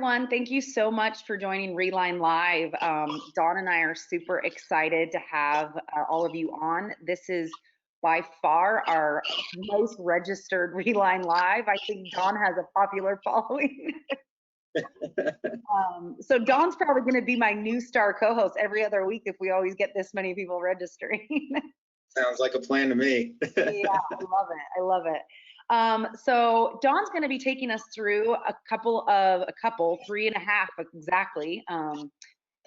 everyone. Thank you so much for joining Reline Live. Dawn and I are super excited to have all of you on. This is by far our most registered Reline Live. I think Dawn has a popular following. So Dawn's probably going to be my new star co-host every other week if we always get this many people registering. Sounds like a plan to me. Yeah, I love it. I love it. So Dawn's going to be taking us through a couple, 3.5 exactly,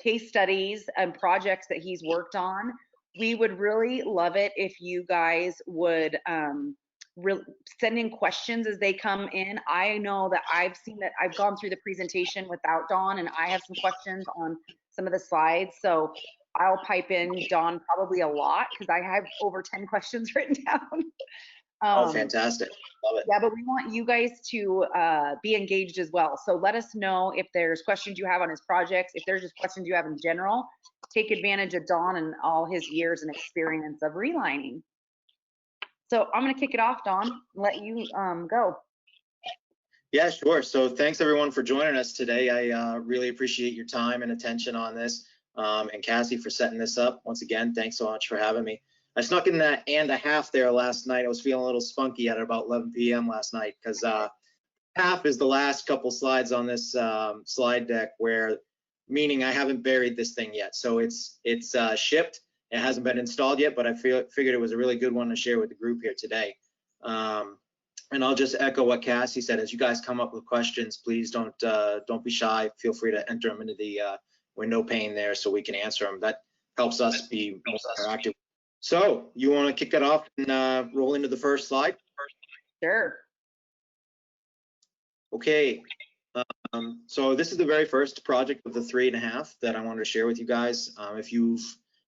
case studies and projects that he's worked on. We would really love it if you guys would send in questions as they come in. I know that I've gone through the presentation without Dawn, and I have some questions on some of the slides. So I'll pipe in Dawn probably a lot because I have over 10 questions written down. Oh, fantastic. Love it. Yeah, but we want you guys to be engaged as well. So let us know if there's questions you have on his projects, if there's just questions you have in general. Take advantage of Dawn and all his years and experience of relining. So I'm going to kick it off, Dawn, and let you go. Yeah, sure. So thanks everyone for joining us today. I really appreciate your time and attention on this. And Cassie for setting this up. Once again, thanks so much for having me. I snuck in that and a half there last night. I was feeling a little spunky at about 11 p.m. last night because half is the last couple slides on this slide deck, where meaning I haven't buried this thing yet. So it's shipped. It hasn't been installed yet, but I figured it was a really good one to share with the group here today. And I'll just echo what Cassie said. As you guys come up with questions, please don't be shy. Feel free to enter them into the window pane there so we can answer them. That helps us be more interactive. So you want to kick that off and roll into the first slide? Sure. Okay. So this is the very first project of the 3.5 that I wanted to share with you guys. If you've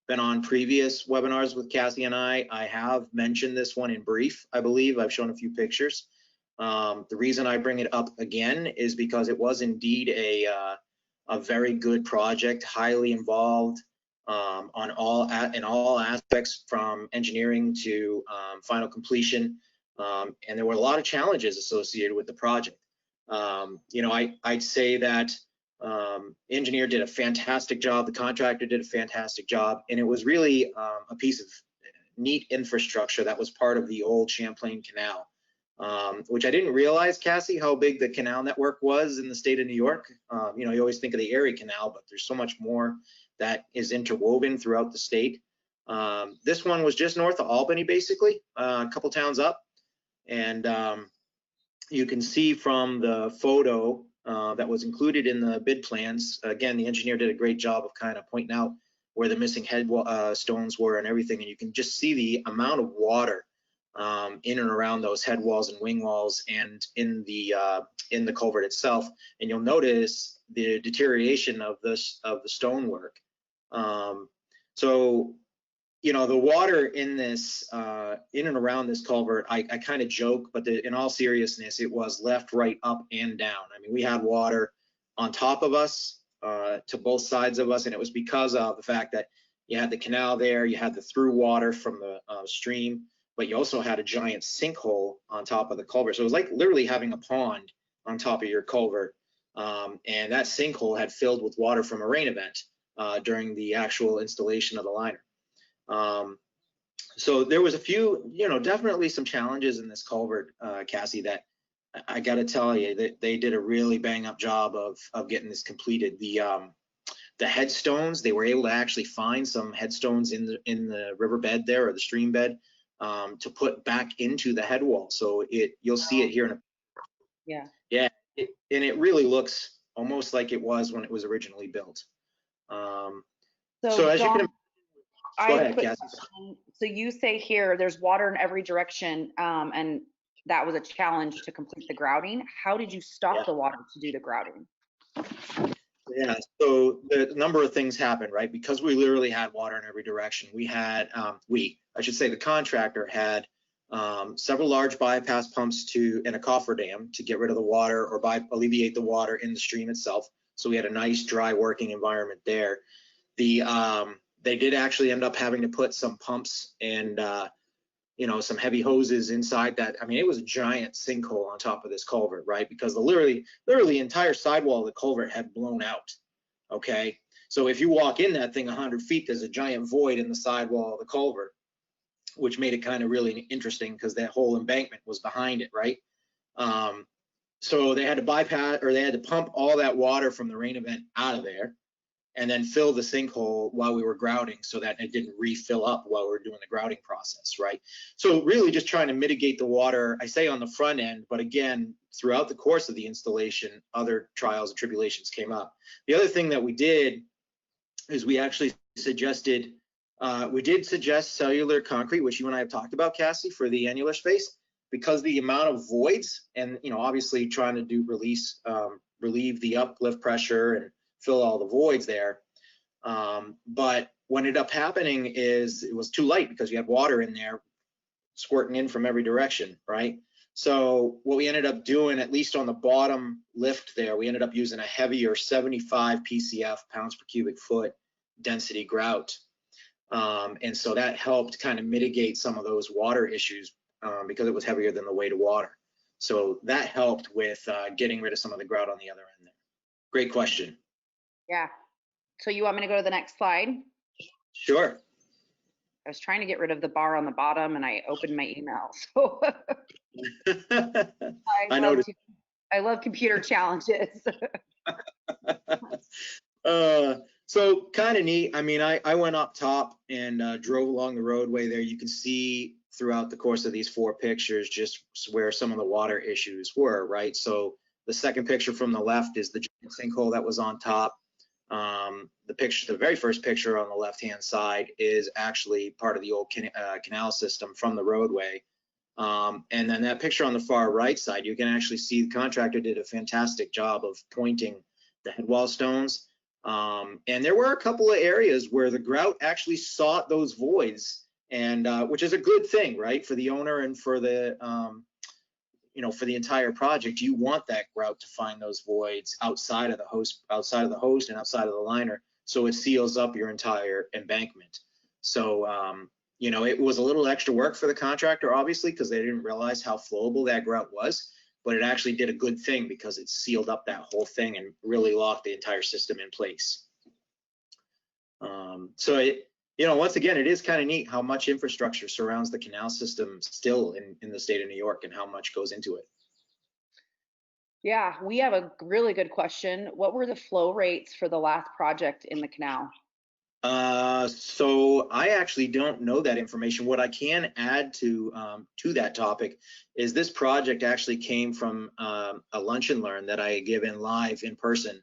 been on previous webinars with Cassie and I have mentioned this one in brief, I believe. I've shown a few pictures. The reason I bring it up again is because it was indeed a very good project, highly involved in all aspects from engineering to final completion. And there were a lot of challenges associated with the project. You know, I'd say that engineer did a fantastic job, the contractor did a fantastic job, and it was really a piece of neat infrastructure that was part of the old Champlain Canal, which I didn't realize, Cassie, how big the canal network was in the state of New York. You know, you always think of the Erie Canal, but there's so much more that is interwoven throughout the state. This one was just north of Albany, basically, a couple towns up, and you can see from the photo that was included in the bid plans. Again, the engineer did a great job of kind of pointing out where the missing stones were and everything, and you can just see the amount of water in and around those head walls and wing walls and in the culvert itself. And you'll notice the deterioration of the stonework. So, you know, the water in this, in and around this culvert, I kind of joke, but in all seriousness, it was left, right, up, and down. I mean, we had water on top of us, to both sides of us, and it was because of the fact that you had the canal there, you had the through water from the stream, but you also had a giant sinkhole on top of the culvert. So it was like literally having a pond on top of your culvert, and that sinkhole had filled with water from a rain event during the actual installation of the liner. So there was a few, you know, definitely some challenges in this culvert, Cassie, that I got to tell you that they did a really bang up job of getting this completed. The headstones, they were able to actually find some headstones in the riverbed there, or the stream bed, to put back into the head wall. So you'll see it here in a, yeah, and it really looks almost like it was when it was originally built. So as you can go ahead, Cassie. So you say here there's water in every direction, and that was a challenge to complete the grouting. How did you stop the water to do the grouting? Yeah, so the number of things happened, right? Because we literally had water in every direction. We had, I should say the contractor had several large bypass pumps and a cofferdam to get rid of the water or alleviate the water in the stream itself. So we had a nice dry working environment there. They did actually end up having to put some pumps and some heavy hoses inside that. I mean, it was a giant sinkhole on top of this culvert, right? Because literally the entire sidewall of the culvert had blown out. Okay, so if you walk in that thing 100 feet, there's a giant void in the sidewall of the culvert, which made it kind of really interesting because that whole embankment was behind it, right? So they had to bypass, or they had to pump all that water from the rain event out of there, and then fill the sinkhole while we were grouting so that it didn't refill up while we were doing the grouting process, right? So really just trying to mitigate the water, I say on the front end, but again, throughout the course of the installation, other trials and tribulations came up. The other thing that we did is we actually suggested, we did suggest cellular concrete, which you and I have talked about, Cassie, for the annular space, because the amount of voids and, obviously trying to do relieve the uplift pressure and fill all the voids there. But what ended up happening is it was too light because you had water in there squirting in from every direction, right? So what we ended up doing, at least on the bottom lift there, we ended up using a heavier 75 PCF, pounds per cubic foot density grout. And so that helped kind of mitigate some of those water issues because it was heavier than the weight of water. So that helped with getting rid of some of the grout on the other end there. Great question. Yeah. So you want me to go to the next slide? Sure. I was trying to get rid of the bar on the bottom and I opened my email. So I love computer challenges. So kind of neat. I mean, I went up top and drove along the roadway there. You can see throughout the course of these 4 pictures just where some of the water issues were, right? So the second picture from the left is the giant sinkhole that was on top. The very first picture on the left-hand side is actually part of the old canal system from the roadway. And then that picture on the far right side, you can actually see the contractor did a fantastic job of pointing the headwall stones. And there were a couple of areas where the grout actually sought those voids, and which is a good thing, right? For the owner and for the for the entire project, you want that grout to find those voids outside of the host and outside of the liner, so it seals up your entire embankment. So it was a little extra work for the contractor, obviously, because they didn't realize how flowable that grout was, but it actually did a good thing because it sealed up that whole thing and really locked the entire system in place. Once again, it is kind of neat how much infrastructure surrounds the canal system still in the state of New York and how much goes into it. Yeah, we have a really good question. What were the flow rates for the last project in the canal? So I actually don't know that information. What I can add to that topic is this project actually came from a lunch and learn that I give live in person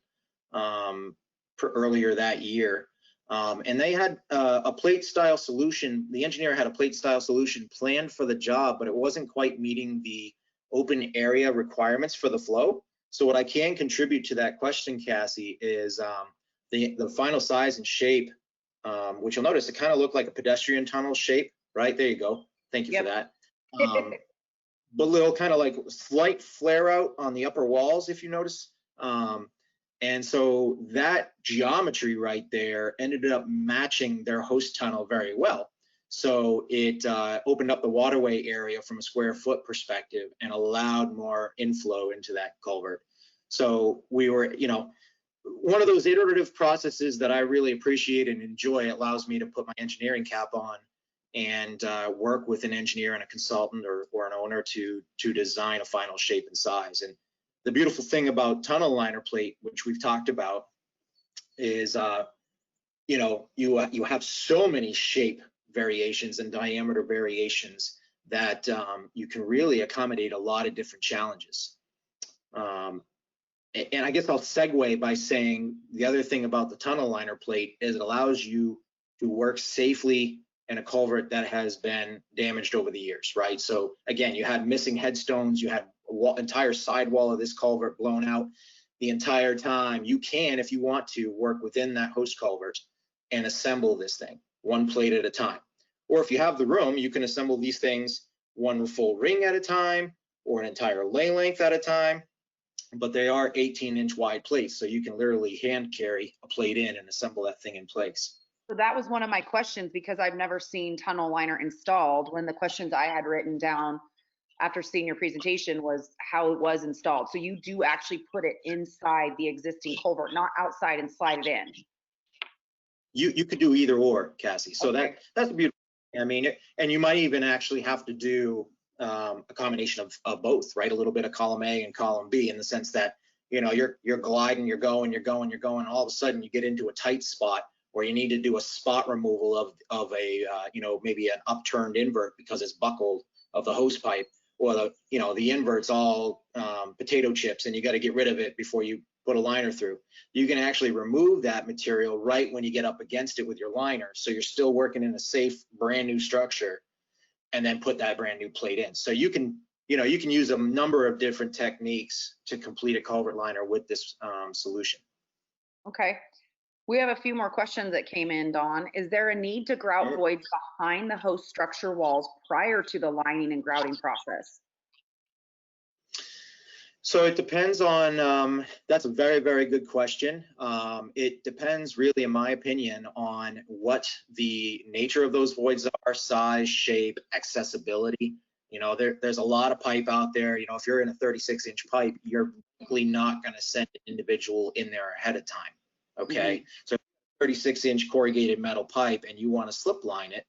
earlier that year. And they had a plate style solution. The engineer had a plate style solution planned for the job, but it wasn't quite meeting the open area requirements for the flow. So what I can contribute to that question, Cassie, is the final size and shape, which you'll notice it kind of looked like a pedestrian tunnel shape, right? There you go. Thank you for that. But little kind of like slight flare out on the upper walls, if you notice. And so that geometry right there ended up matching their host tunnel very well. So it opened up the waterway area from a square foot perspective and allowed more inflow into that culvert. So we were, one of those iterative processes that I really appreciate and enjoy. It allows me to put my engineering cap on and work with an engineer and a consultant or an owner to design a final shape and size. And the beautiful thing about tunnel liner plate, which we've talked about, is you have so many shape variations and diameter variations that you can really accommodate a lot of different challenges. And I guess I'll segue by saying the other thing about the tunnel liner plate is it allows you to work safely in a culvert that has been damaged over the years, right? So again, you had missing headstones, you had entire sidewall of this culvert blown out the entire time. You can, if you want to, work within that host culvert and assemble this thing one plate at a time. Or if you have the room, you can assemble these things one full ring at a time or an entire lay length at a time. But they are 18-inch wide plates, so you can literally hand carry a plate in and assemble that thing in place. So that was one of my questions because I've never seen tunnel liner installed. One of the questions I had written down after seeing your presentation was how it was installed. So you do actually put it inside the existing culvert, not outside and slide it in. You could do either or, Cassie. So Okay. that's beautiful. I mean, and you might even actually have to do a combination of both, right? A little bit of column A and column B, in the sense that, you know, you're gliding, you're going, all of a sudden you get into a tight spot where you need to do a spot removal of a you know, maybe an upturned invert because it's buckled of the hose pipe, or the invert's all potato chips and you got to get rid of it before you put a liner through. You can actually remove that material right when you get up against it with your liner, so you're still working in a safe brand new structure, and then put that brand new plate in. So you can use a number of different techniques to complete a culvert liner with this solution. Okay. We have a few more questions that came in, Dawn. Is there a need to grout voids behind the host structure walls prior to the lining and grouting process? So it depends on, that's a very, very good question. It depends really, in my opinion, on what the nature of those voids are, size, shape, accessibility. You know, there's a lot of pipe out there. You know, if you're in a 36-inch pipe, you're likely not going to send an individual in there ahead of time. Okay. Mm-hmm. So 36-inch corrugated metal pipe and you want to slip line it,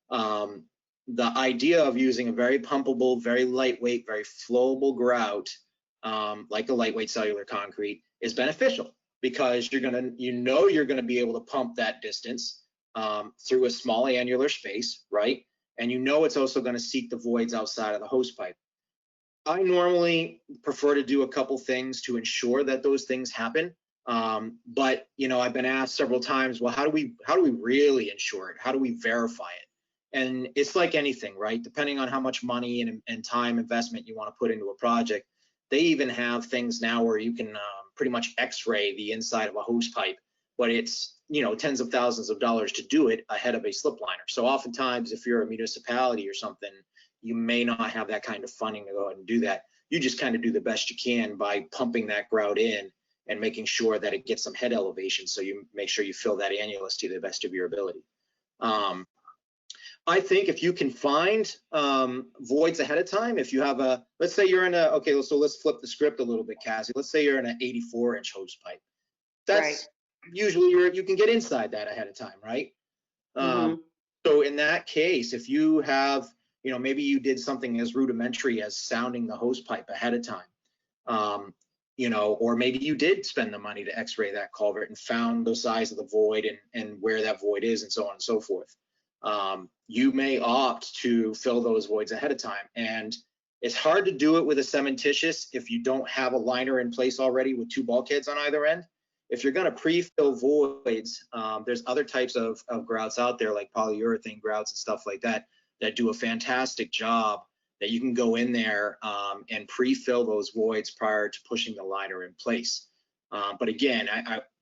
the idea of using a very pumpable, very lightweight, very flowable grout, like a lightweight cellular concrete, is beneficial, because you're gonna be able to pump that distance through a small annular space, right? And it's also going to seek the voids outside of the hose pipe. I normally prefer to do a couple things to ensure that those things happen. But I've been asked several times, well, how do we really ensure it? How do we verify it? And it's like anything, right? Depending on how much money and time investment you want to put into a project, they even have things now where you can pretty much x-ray the inside of a hose pipe, but it's tens of thousands of dollars to do it ahead of a slip liner. So oftentimes, if you're a municipality or something, you may not have that kind of funding to go ahead and do that. You just kind of do the best you can by pumping that grout in and making sure that it gets some head elevation, so you make sure you fill that annulus to the best of your ability. I think if you can find voids ahead of time, if you have let's say you're in okay, so let's flip the script a little bit, Cassie. Let's say you're in an 84-inch hose pipe. That's right. Usually you can get inside that ahead of time, right? So in that case, if you have, maybe you did something as rudimentary as sounding the hose pipe ahead of time, or maybe you did spend the money to x-ray that culvert and found the size of the void and where that void is and so on and so forth. You may opt to fill those voids ahead of time. And it's hard to do it with a cementitious if you don't have a liner in place already with two bulkheads on either end. If you're going to pre-fill voids, there's other types of grouts out there, like polyurethane grouts and stuff like that, that do a fantastic job, that you can go in there and pre-fill those voids prior to pushing the liner in place. But again,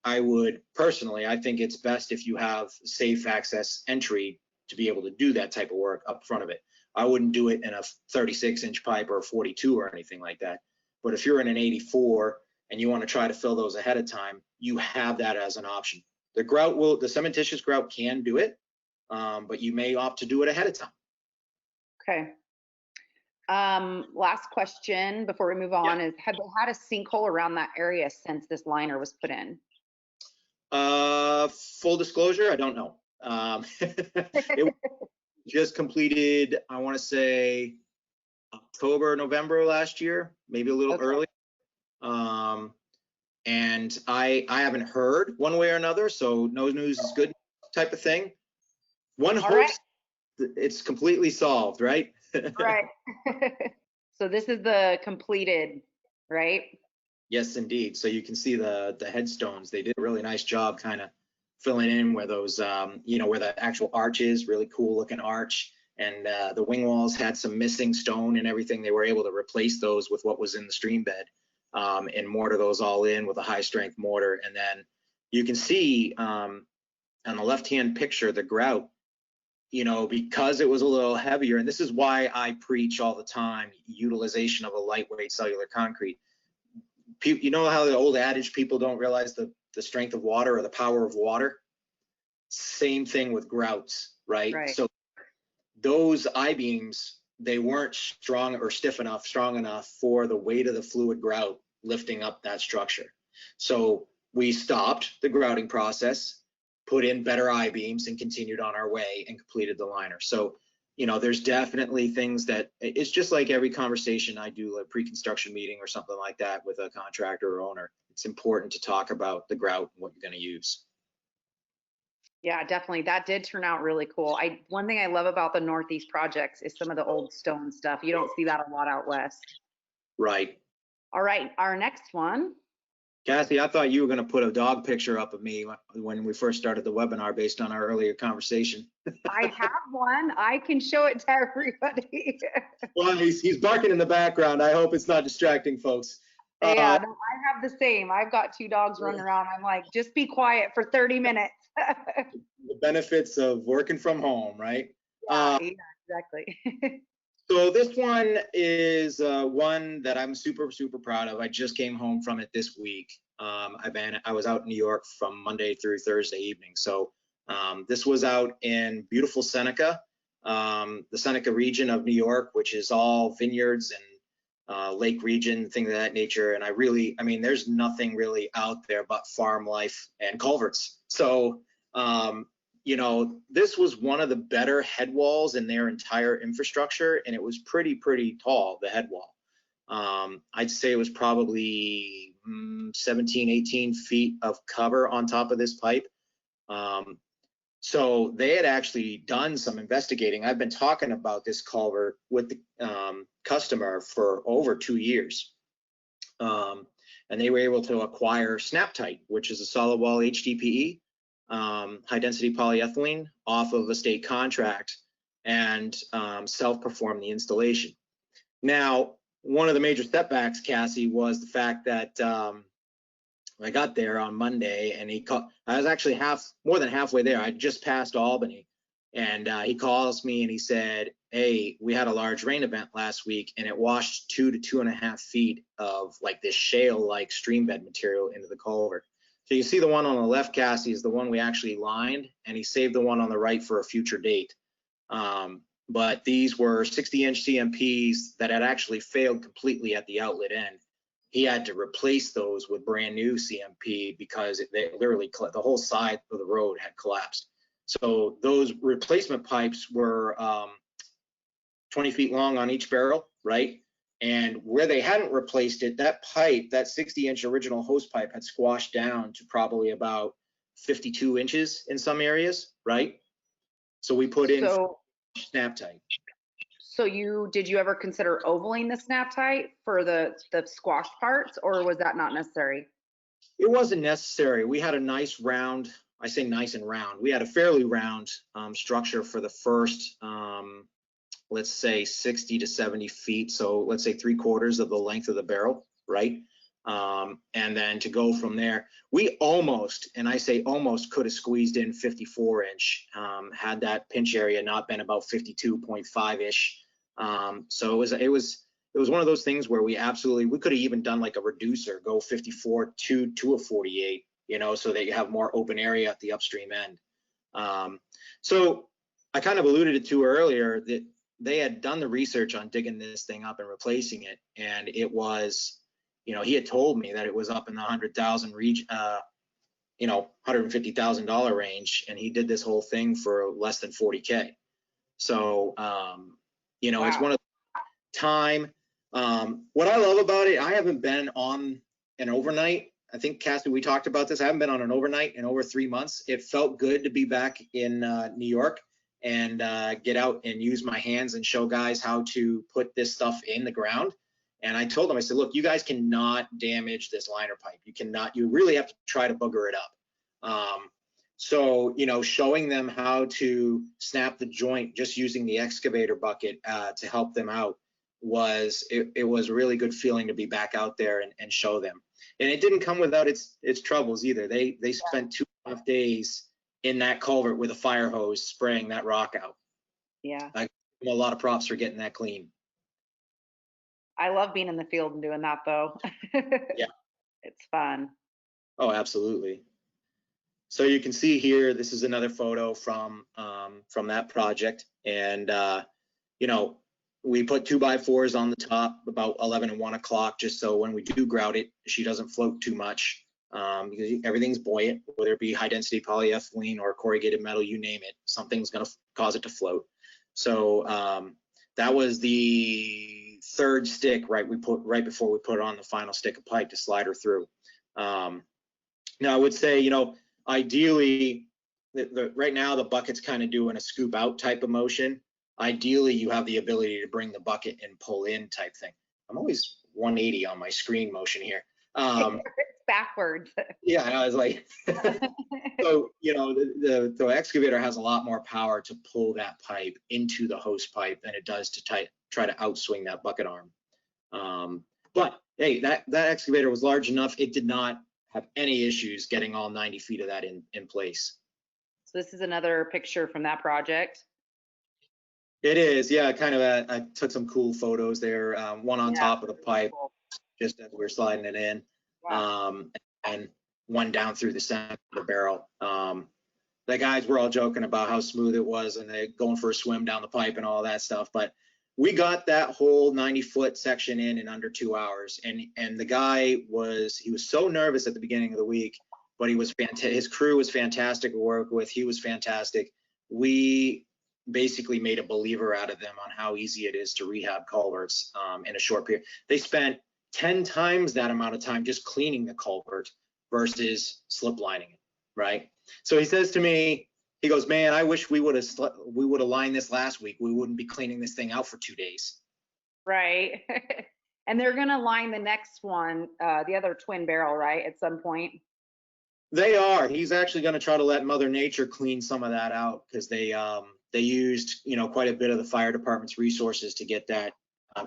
I would personally, I think it's best if you have safe access entry to be able to do that type of work up front of it. I wouldn't do it in a 36-inch pipe or a 42 or anything like that. But if you're in an 84 and you want to try to fill those ahead of time, you have that as an option. The cementitious grout can do it, but you may opt to do it ahead of time. Okay. Last question before we move on is, have they had a sinkhole around that area since this liner was put in? Full disclosure, I don't know. It just completed, I want to say October, November last year, maybe a little early. And I haven't heard one way or another, so no news is good type of thing. One hopes it's completely solved, right? Right. So this is the completed, right? Yes, indeed. So you can see the headstones. They did a really nice job kind of filling in where those, where the actual arch is, really cool looking arch. And the wing walls had some missing stone and everything. They were able to replace those with what was in the stream bed and mortar those all in with a high strength mortar. And then you can see on the left-hand picture, the grout, because it was a little heavier, and this is why I preach all the time, utilization of a lightweight cellular concrete. You know how the old adage, people don't realize the strength of water or the power of water? Same thing with grouts, right? Right. So those I-beams, they weren't strong or strong enough for the weight of the fluid grout lifting up that structure. So we stopped the grouting process, put in better I-beams, and continued on our way and completed the liner. So, you know, there's definitely things that, it's just like every conversation I do, a pre-construction meeting or something like that with a contractor or owner. It's important to talk about the grout and what you're going to use. Yeah, definitely. That did turn out really cool. One thing I love about the Northeast projects is some of the old stone stuff. You don't see that a lot out west. Right. All right, our next one. Kathy, I thought you were going to put a dog picture up of me when we first started the webinar based on our earlier conversation. I have one. I can show it to everybody. Well, he's barking in the background. I hope it's not distracting folks. Yeah, no, I have the same. I've got two dogs running around. I'm like, just be quiet for 30 minutes. The benefits of working from home, right? Yeah, exactly. So this one is one that I'm super, super proud of. I just came home from it this week. I was out in New York from Monday through Thursday evening. So this was out in beautiful Seneca, the Seneca region of New York, which is all vineyards and lake region, things of that nature. And I mean, there's nothing really out there but farm life and culverts. So, you know, this was one of the better head walls in their entire infrastructure, and it was pretty tall, the head wall. I'd say it was probably 17, 18 feet of cover on top of this pipe. So they had actually done some investigating. I've been talking about this culvert with the customer for over 2 years. And they were able to acquire SnapTight, which is a solid wall HDPE, high density polyethylene, off of a state contract, and self-perform the installation. Now, one of the major setbacks, Cassie, was the fact that I got there on Monday, and I was actually more than halfway there. I just passed Albany, and he calls me and he said, "Hey, we had a large rain event last week, and it washed 2 to 2.5 feet of like this shale-like stream bed material into the culvert." So you see the one on the left, Cassie, is the one we actually lined, and he saved the one on the right for a future date. But these were 60-inch CMPs that had actually failed completely at the outlet end. He had to replace those with brand new CMP because they literally, the whole side of the road had collapsed. So those replacement pipes were 20 feet long on each barrel, right? And where they hadn't replaced it, that pipe, that 60-inch original hose pipe, had squashed down to probably about 52 inches in some areas, right? So we put in SnapTight. So did you ever consider ovaling the SnapTight for the squashed parts, or was that not necessary? It wasn't necessary. We had a nice round, I say nice and round, we had a fairly round structure for the first, let's say 60 to 70 feet. So let's say 3/4 of the length of the barrel, right? And then to go from there, we almost, and I say almost, could have squeezed in 54-inch had that pinch area not been about 52.5-ish. So it was one of those things where we could have even done like a reducer, go 54 to a 48, you know, so that you have more open area at the upstream end. So I kind of alluded to earlier that they had done the research on digging this thing up and replacing it, and it was, you know, he had told me that it was up in the 100,000 region, you know, $150,000 range, and he did this whole thing for less than 40K. So, you know, wow. It's one of the time. What I love about it, I haven't been on an overnight. I think, Cassie, we talked about this. I haven't been on an overnight in over 3 months. It felt good to be back in New York and get out and use my hands and show guys how to put this stuff in the ground. And I told them, I said, look, you guys cannot damage this liner pipe. You really have to try to booger it up. So, you know, showing them how to snap the joint just using the excavator bucket to help them out it was a really good feeling to be back out there and show them. And it didn't come without its troubles either. They spent 2.5 days in that culvert with a fire hose spraying that rock out. Yeah. I give them a lot of props for getting that clean. I love being in the field and doing that though. Yeah. It's fun. Oh, absolutely. So you can see here, this is another photo from that project. And, you know, we put 2x4s on the top about 11 and 1 o'clock, just so when we do grout it, she doesn't float too much, because everything's buoyant, whether it be high density polyethylene or corrugated metal, you name it, something's going to cause it to float. So that was the third stick, right before we put on the final stick of pipe to slide her through. Now I would say, you know, ideally, right now the bucket's kind of doing a scoop out type of motion. Ideally, you have the ability to bring the bucket and pull in type thing. I'm always 180 on my screen motion here. It's backwards. Yeah, I was like, so, you know, the excavator has a lot more power to pull that pipe into the hose pipe than it does to try to outswing that bucket arm. But hey, that excavator was large enough. It did not have any issues getting all 90 feet of that in place. So this is another picture from that project. It is, yeah, kind of I took some cool photos there, one on top of the pipe, cool. just as we were sliding it in, and one down through the center of the barrel. The guys were all joking about how smooth it was and they going for a swim down the pipe and all that stuff, but we got that whole 90-foot section in under 2 hours, and the guy was so nervous at the beginning of the week, but he was fantastic. His crew was fantastic to work with. He was fantastic. We basically made a believer out of them on how easy it is to rehab culverts in a short period. They spent 10 times that amount of time just cleaning the culvert versus slip lining it, right? So he says to me, he goes, man, I wish we would have lined this last week. We wouldn't be cleaning this thing out for 2 days. Right. And they're going to line the next one, the other twin barrel, right, at some point? They are. He's actually going to try to let Mother Nature clean some of that out, because they used, you know, quite a bit of the fire department's resources to get that.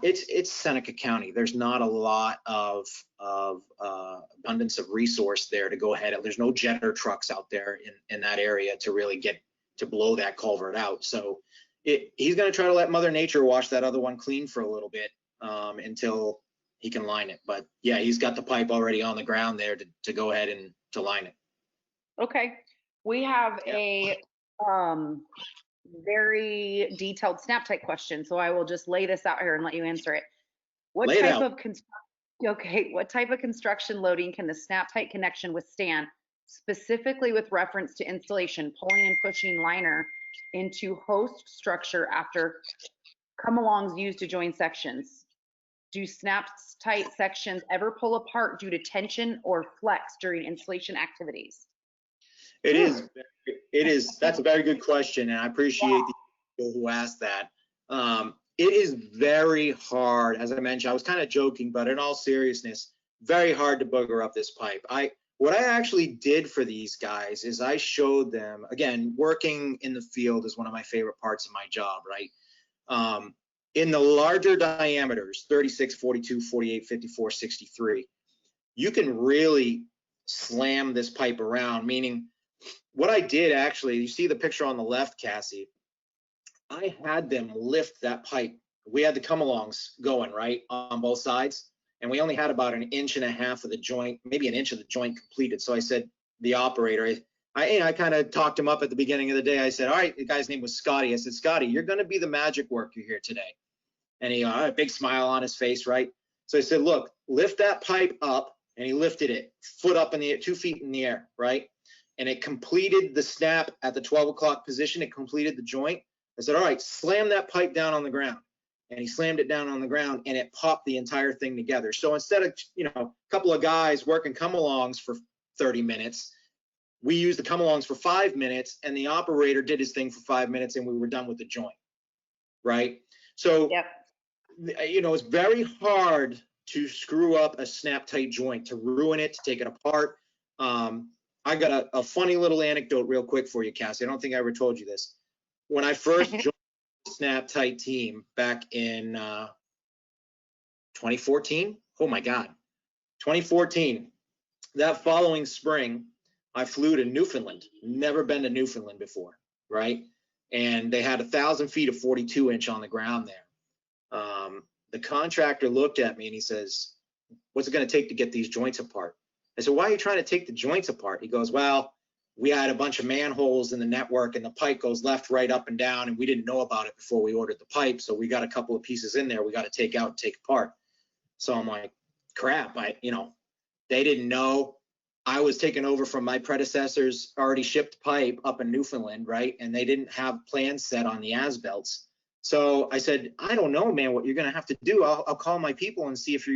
It's Seneca County. There's not a lot of abundance of resource there to go ahead. There's no jetter trucks out there in that area to really get to blow that culvert out. So he's going to try to let Mother Nature wash that other one clean for a little bit until he can line it. But yeah, he's got the pipe already on the ground there to go ahead and to line it. Okay. We have a very detailed snap type question, so I will just lay this out here and let you answer it. What type of construction loading can the snap tight connection withstand, specifically with reference to installation, pulling and pushing liner into host structure after come-alongs used to join sections? Do snap tight sections ever pull apart due to tension or flex during installation activities? It is. That's a very good question, and I appreciate the people who asked that. It is very hard. As I mentioned, I was kind of joking, but in all seriousness, very hard to booger up this pipe. What I actually did for these guys is I showed them, again, working in the field is one of my favorite parts of my job, right? In the larger diameters, 36, 42, 48, 54, 63, you can really slam this pipe around, meaning what I did actually, you see the picture on the left, Cassie, I had them lift that pipe. We had the come-alongs going, right, on both sides, and we only had about 1.5 inches of the joint, maybe 1 inch of the joint completed. So I said, the operator, I kind of talked him up at the beginning of the day. I said, all right, the guy's name was Scotty. I said, Scotty, you're going to be the magic worker here today. And he had a big smile on his face, right? So I said, look, lift that pipe up, and he lifted it, foot up in the air, 2 feet in the air, right? And it completed the snap at the 12 o'clock position. It completed the joint. I said, all right, slam that pipe down on the ground. And he slammed it down on the ground, and it popped the entire thing together. So instead of, you know, a couple of guys working come-alongs for 30 minutes, we used the come-alongs for 5 minutes, and the operator did his thing for 5 minutes, and we were done with the joint, right? So, you know, it's very hard to screw up a snap-tight joint, to ruin it, to take it apart. I got a funny little anecdote real quick for you, Cassie. I don't think I ever told you this. When I first joined the Snap Tight team back in 2014, oh my God, 2014, that following spring, I flew to Newfoundland. Never been to Newfoundland before, right? And they had 1,000 feet of 42-inch on the ground there. The contractor looked at me and he says, what's it going to take to get these joints apart? I said, why are you trying to take the joints apart? He goes, well, we had a bunch of manholes in the network and the pipe goes left, right, up and down, and we didn't know about it before we ordered the pipe. So we got a couple of pieces in there we got to take out and take apart. So I'm like, crap, they didn't know. I was taking over from my predecessor's already shipped pipe up in Newfoundland, right? And they didn't have plans set on the as-belts. So I said, I don't know, man, what you're going to have to do. I'll call my people and see if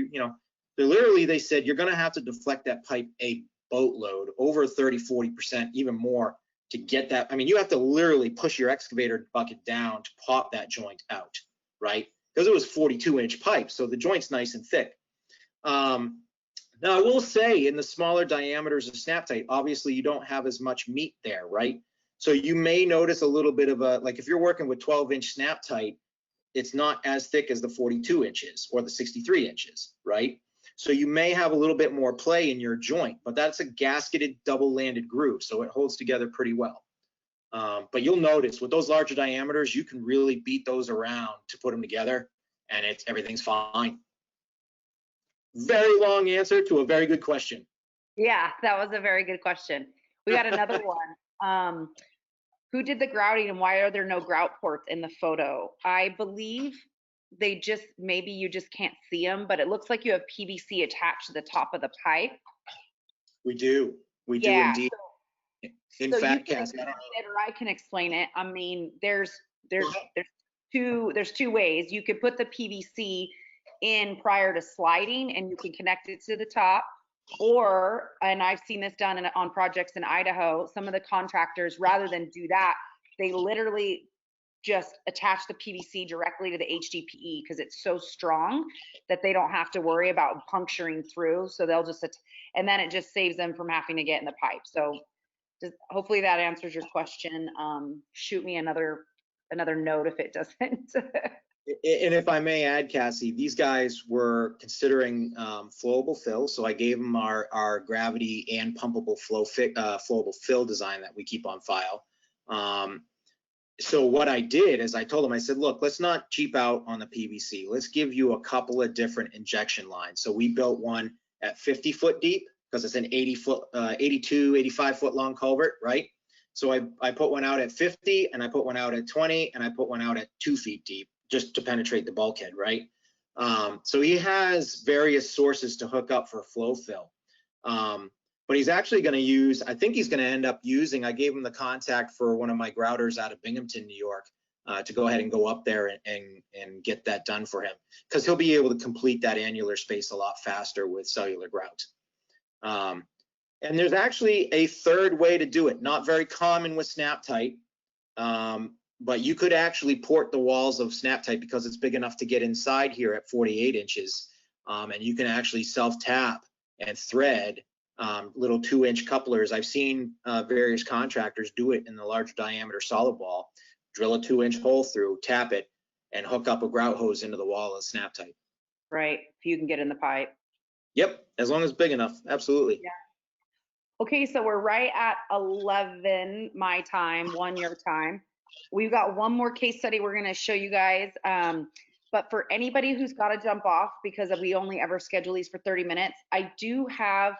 they said, you're going to have to deflect that pipe a boatload, over 30, 40%, even more, to get that. I mean, you have to literally push your excavator bucket down to pop that joint out, right? Because it was 42-inch pipe, so the joint's nice and thick. Now, I will say, in the smaller diameters of snap tight, obviously you don't have as much meat there, right? So you may notice a little bit of like if you're working with 12-inch snap tight, it's not as thick as the 42 inches or the 63 inches, right? So you may have a little bit more play in your joint, but that's a gasketed double landed groove, so it holds together pretty well. But you'll notice with those larger diameters, you can really beat those around to put them together, and everything's fine. Very long answer to a very good question. Yeah, that was a very good question. We got another one. Who did the grouting and why are there no grout ports in the photo? I believe maybe you just can't see them, but it looks like you have PVC attached to the top of the pipe. We do. We do indeed. In fact, Cassie, or I can explain it. I mean, there's two ways. You could put the PVC in prior to sliding and you can connect it to the top, and I've seen this done on projects in Idaho, some of the contractors, rather than do that, they literally just attach the PVC directly to the HDPE because it's so strong that they don't have to worry about puncturing through. So they'll just, and then it just saves them from having to get in the pipe. So hopefully that answers your question. Shoot me another note if it doesn't. And if I may add, Cassie, these guys were considering flowable fill, so I gave them our gravity and pumpable flowable fill design that we keep on file. So what I did is I told them, I said, look, let's not cheap out on the PVC. Let's give you a couple of different injection lines. So we built one at 50 foot deep because it's an 82, 85 foot long culvert, right? So I put one out at 50 and I put one out at 20 and I put one out at 2 feet deep just to penetrate the bulkhead, right? So he has various sources to hook up for flow fill. But he's actually going to use, I think he's going to end up using, I gave him the contact for one of my grouters out of Binghamton, New York, to go ahead and go up there and get that done for him, because he'll be able to complete that annular space a lot faster with cellular grout. And there's actually a third way to do it, not very common with snap tight, but you could actually port the walls of snap tight because it's big enough to get inside here at 48 inches, and you can actually self-tap and thread little 2-inch couplers. I've seen various contractors do it in the larger diameter solid wall, drill a 2-inch hole through, tap it, and hook up a grout hose into the wall of snap tight. Right, if you can get in the pipe. Yep, as long as it's big enough, absolutely. Yeah. Okay, so we're right at 11 my time, 1 your time. We've got one more case study we're going to show you guys. But for anybody who's got to jump off, because we only ever schedule these for 30 minutes, I do have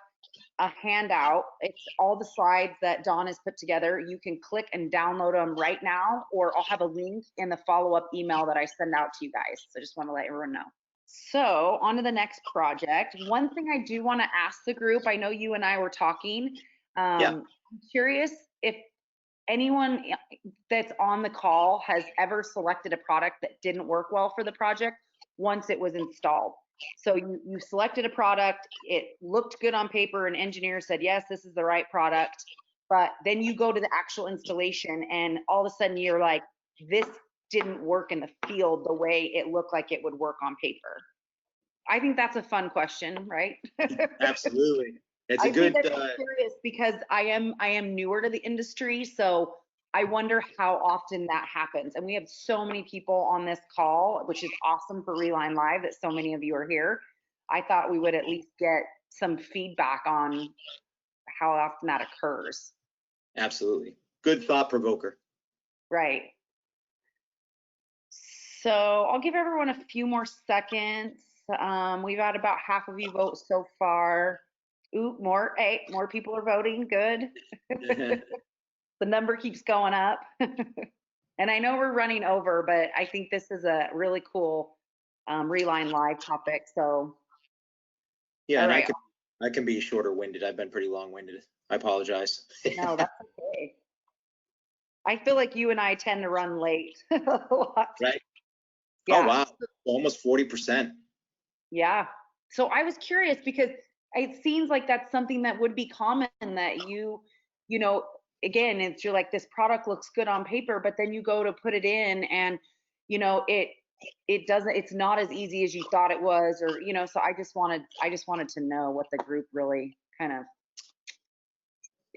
a handout. It's all the slides that Dawn has put together. You can click and download them right now, or I'll have a link in the follow-up email that I send out to you guys. So just want to let everyone know. So on to the next project. One thing I do want to ask the group, I know you and I were talking. I'm curious if anyone that's on the call has ever selected a product that didn't work well for the project once it was installed. So you selected a product, it looked good on paper, an engineer said, yes, this is the right product. But then you go to the actual installation and all of a sudden you're like, this didn't work in the field the way it looked like it would work on paper. I think that's a fun question, right? Absolutely. It's I'm curious because I am newer to the industry, so I wonder how often that happens. And we have so many people on this call, which is awesome for Reline Live that so many of you are here. I thought we would at least get some feedback on how often that occurs. Absolutely. Good thought provoker. Right. So I'll give everyone a few more seconds. We've had about half of you vote so far. Ooh, more people are voting. Good. The number keeps going up. And I know we're running over, but I think this is a really cool Reline Live topic. So, Yeah, all and right. I can be shorter winded. I've been pretty long winded. I apologize. No, that's okay. I feel like you and I tend to run late a lot. Right? Oh Yeah. wow, almost 40%. Yeah. So I was curious because it seems like that's something that would be common that you know, again, it's you're like this product looks good on paper, but then you go to put it in and it doesn't it's not as easy as you thought it was or so I just wanted to know what the group really kind of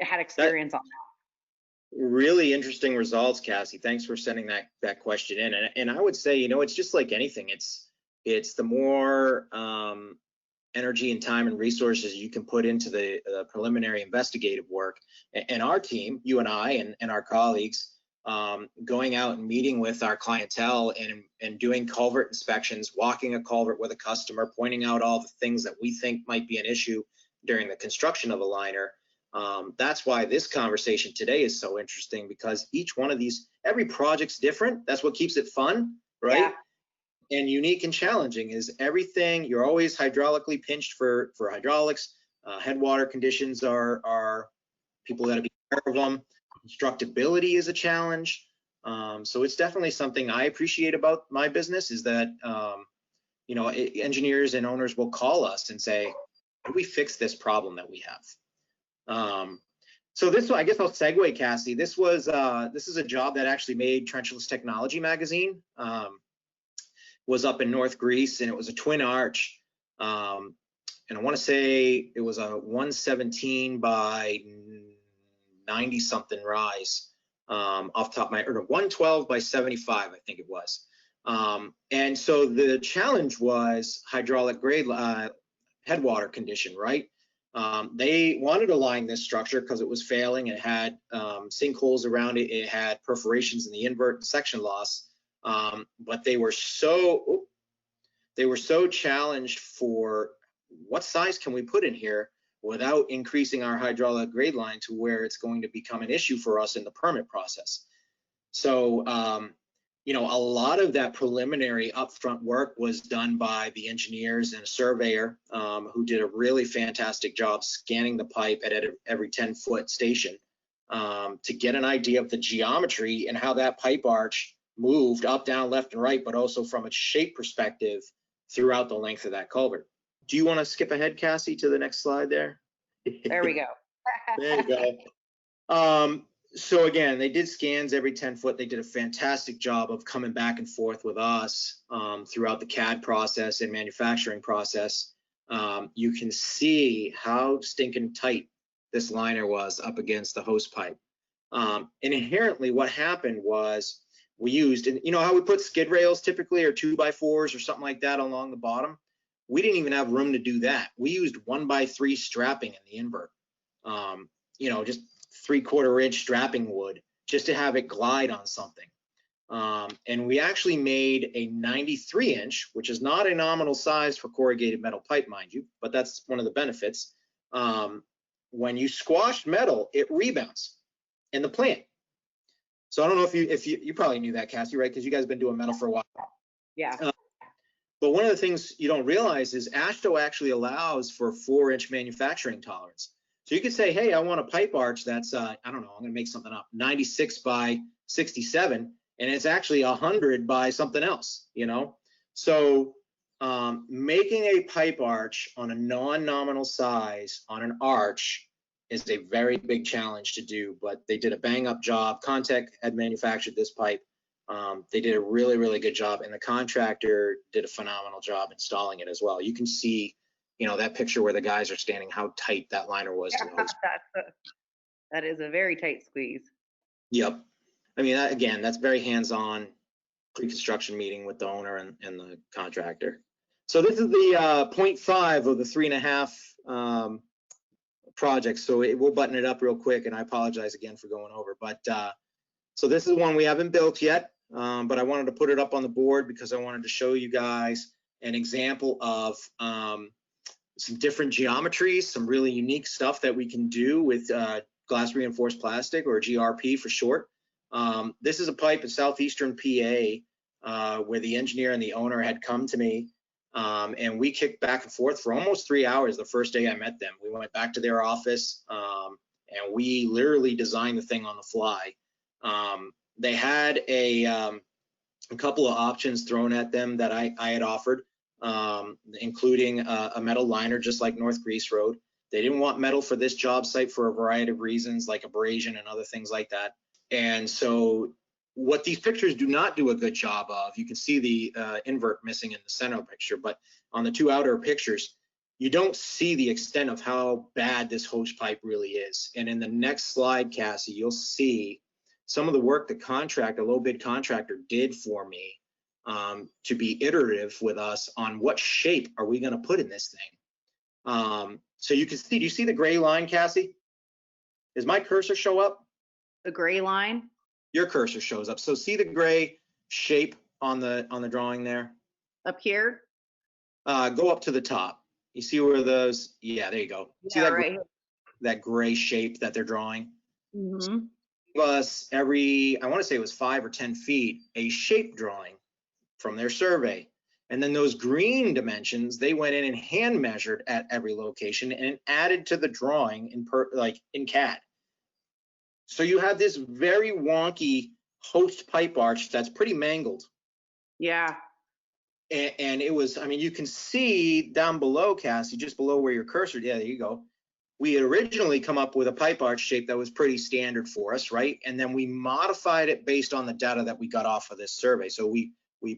had That experience on really interesting results, Cassie. Thanks for sending that question in. And I would say, it's just like anything. It's the more energy and time and resources you can put into the preliminary investigative work. And our team, you and I and our colleagues, going out and meeting with our clientele and doing culvert inspections, walking a culvert with a customer, pointing out all the things that we think might be an issue during the construction of a liner. That's why this conversation today is so interesting, because each one of these, every project's different. That's what keeps it fun, right? Yeah. And unique and challenging is everything. You're always hydraulically pinched for hydraulics. Headwater conditions are people got to be aware of them. Constructability is a challenge. So it's definitely something I appreciate about my business is that, engineers and owners will call us and say, how do we fix this problem that we have? So this, I guess I'll segue, Cassie. This is a job that actually made Trenchless Technology magazine. Was up in North Greece, and it was a twin arch. And I want to say it was a 117 by 90 something rise, off the top of my, or 112 by 75, I think it was. And so the challenge was hydraulic grade headwater condition, right? They wanted to line this structure because it was failing. It had sinkholes around it. It had perforations in the invert and section loss. But they were so challenged for what size can we put in here without increasing our hydraulic grade line to where it's going to become an issue for us in the permit process. So, a lot of that preliminary upfront work was done by the engineers and a surveyor who did a really fantastic job scanning the pipe at every 10-foot station to get an idea of the geometry and how that pipe arch moved up, down, left, and right, but also from a shape perspective throughout the length of that culvert. Do you want to skip ahead, Cassie, to the next slide there? There we go. There you go. So again, they did scans every 10 foot. They did a fantastic job of coming back and forth with us throughout the CAD process and manufacturing process. You can see how stinking tight this liner was up against the hose pipe. And inherently what happened was we used, and how we put skid rails typically, or 2x4s or something like that along the bottom. We didn't even have room to do that. We used 1x3 strapping in the invert. Just 3/4 inch strapping wood just to have it glide on something. And we actually made a 93 inch, which is not a nominal size for corrugated metal pipe, mind you, but that's one of the benefits. When you squash metal, it rebounds in the plant. So I don't know if you probably knew that, Cassie, right? Because you guys have been doing metal for a while. Yeah. But one of the things you don't realize is AASHTO actually allows for 4-inch manufacturing tolerance. So you could say, hey, I want a pipe arch that's, I don't know, I'm going to make something up, 96 by 67, and it's actually 100 by something else, So making a pipe arch on a non-nominal size on an arch is a very big challenge to do, but they did a bang-up job. Contec had manufactured this pipe. They did a really, really good job, and the contractor did a phenomenal job installing it as well. You can see, that picture where the guys are standing, how tight that liner was to the hose. That is a very tight squeeze. Yep. I mean, again, that's very hands-on pre-construction meeting with the owner and the contractor. So this is the 0.5 of the 3.5 projects. So we'll button it up real quick, and I apologize again for going over. But so this is one we haven't built yet, but I wanted to put it up on the board because I wanted to show you guys an example of some different geometries, some really unique stuff that we can do with glass reinforced plastic, or GRP for short. This is a pipe in Southeastern PA where the engineer and the owner had come to me, and we kicked back and forth for almost 3 hours the first day I met them. We went back to their office, and we literally designed the thing on the fly. They had a couple of options thrown at them that I had offered, including a metal liner, just like North Grease Road. They didn't want metal for this job site for a variety of reasons, like abrasion and other things like that. And so what these pictures do not do a good job of, you can see the invert missing in the center picture, but on the two outer pictures, you don't see the extent of how bad this hose pipe really is. And in the next slide, Cassie, you'll see some of the work the low bid contractor did for me to be iterative with us on what shape are we going to put in this thing. So you can see, do you see the gray line, Cassie? Does my cursor show up? The gray line? Your cursor shows up. So see the gray shape on the drawing there? Up here? Go up to the top. You see where those, yeah, there you go. See Yeah, that, right. that gray shape that they're drawing? Mm-hmm. Us every, I want to say it was 5 or 10 feet, a shape drawing from their survey. And then those green dimensions, they went in and hand measured at every location and added to the drawing in CAD. So you have this very wonky host pipe arch that's pretty mangled. Yeah. And it was, I mean, you can see down below, Cassie, just below where your cursor, yeah, there you go. We had originally come up with a pipe arch shape that was pretty standard for us, right? And then we modified it based on the data that we got off of this survey. So we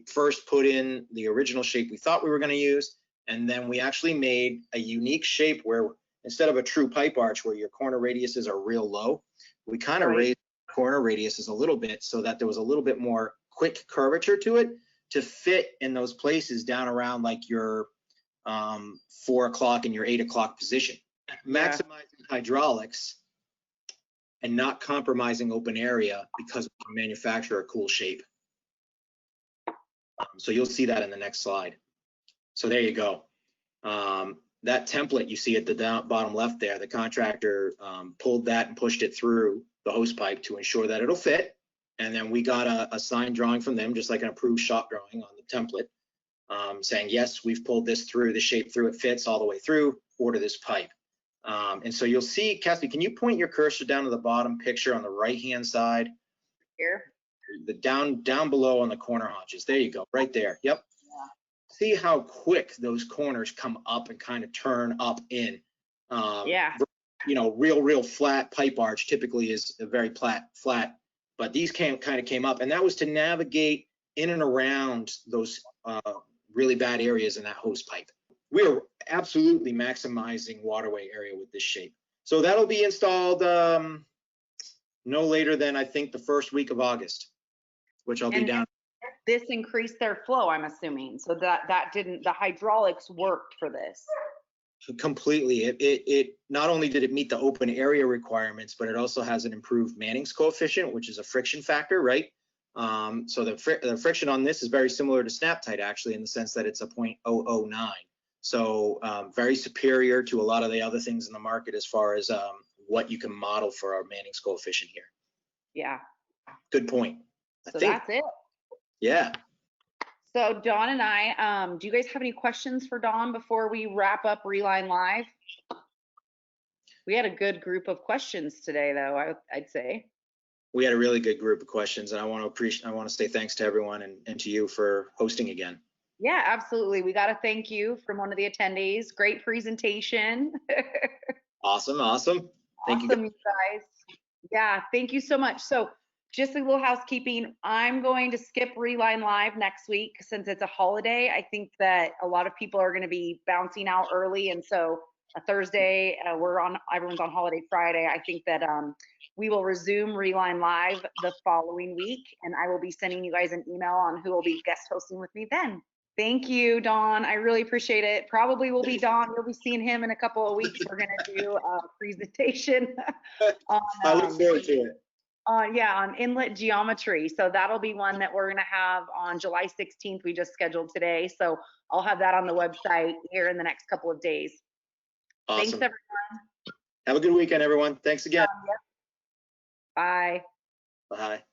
first put in the original shape we thought we were going to use, and then we actually made a unique shape where instead of a true pipe arch where your corner radiuses are real low, we kind of raised corner radiuses a little bit so that there was a little bit more quick curvature to it to fit in those places down around like your 4 o'clock and your 8 o'clock position. Maximizing hydraulics and not compromising open area because we can manufacture a cool shape. So you'll see that in the next slide. So there you go. That template you see at the bottom left there, the contractor pulled that and pushed it through the hose pipe to ensure that it'll fit. And then we got a signed drawing from them, just like an approved shop drawing on the template, saying, yes, we've pulled this through, the shape through, it fits all the way through, order this pipe. And so you'll see, Cassie, can you point your cursor down to the bottom picture on the right-hand side? Here. The down below on the corner haunches. There you go, right there. Yep. Yeah. See how quick those corners come up and kind of turn up in. Yeah. You know, real flat pipe arch typically is a very flat, but these kind of came up, and that was to navigate in and around those really bad areas in that hose pipe. We are absolutely maximizing waterway area with this shape. So that'll be installed no later than I think the first week of August, which I'll be down. This increased their flow, I'm assuming. So that didn't, the hydraulics worked for this. Completely. It not only did it meet the open area requirements, but it also has an improved Manning's coefficient, which is a friction factor, right? So the friction on this is very similar to snap tight, actually, in the sense that it's a 0.009. So very superior to a lot of the other things in the market as far as what you can model for our Manning's coefficient here. Yeah. Good point. So that's it. Yeah. So Dawn and I, do you guys have any questions for Dawn before we wrap up Reline Live? We had a good group of questions today, though, I'd say. We had a really good group of questions, and I want to say thanks to everyone and to you for hosting again. Yeah, absolutely. We got to thank you from one of the attendees. Great presentation. Awesome. Thank you guys. Yeah, thank you so much. So just a little housekeeping. I'm going to skip Reline Live next week since it's a holiday. I think that a lot of people are going to be bouncing out early, and so a Thursday, everyone's on holiday Friday. I think that we will resume Reline Live the following week, and I will be sending you guys an email on who will be guest hosting with me then. Thank you, Dawn. I really appreciate it. Probably will be Dawn. You'll be seeing him in a couple of weeks. We're going to do a presentation on, I look forward to it. On inlet geometry. So that'll be one that we're going to have on July 16th. We just scheduled today. So I'll have that on the website here in the next couple of days. Thanks, Awesome. everyone. Have a good weekend, everyone. Thanks again. Yep. Bye. Bye.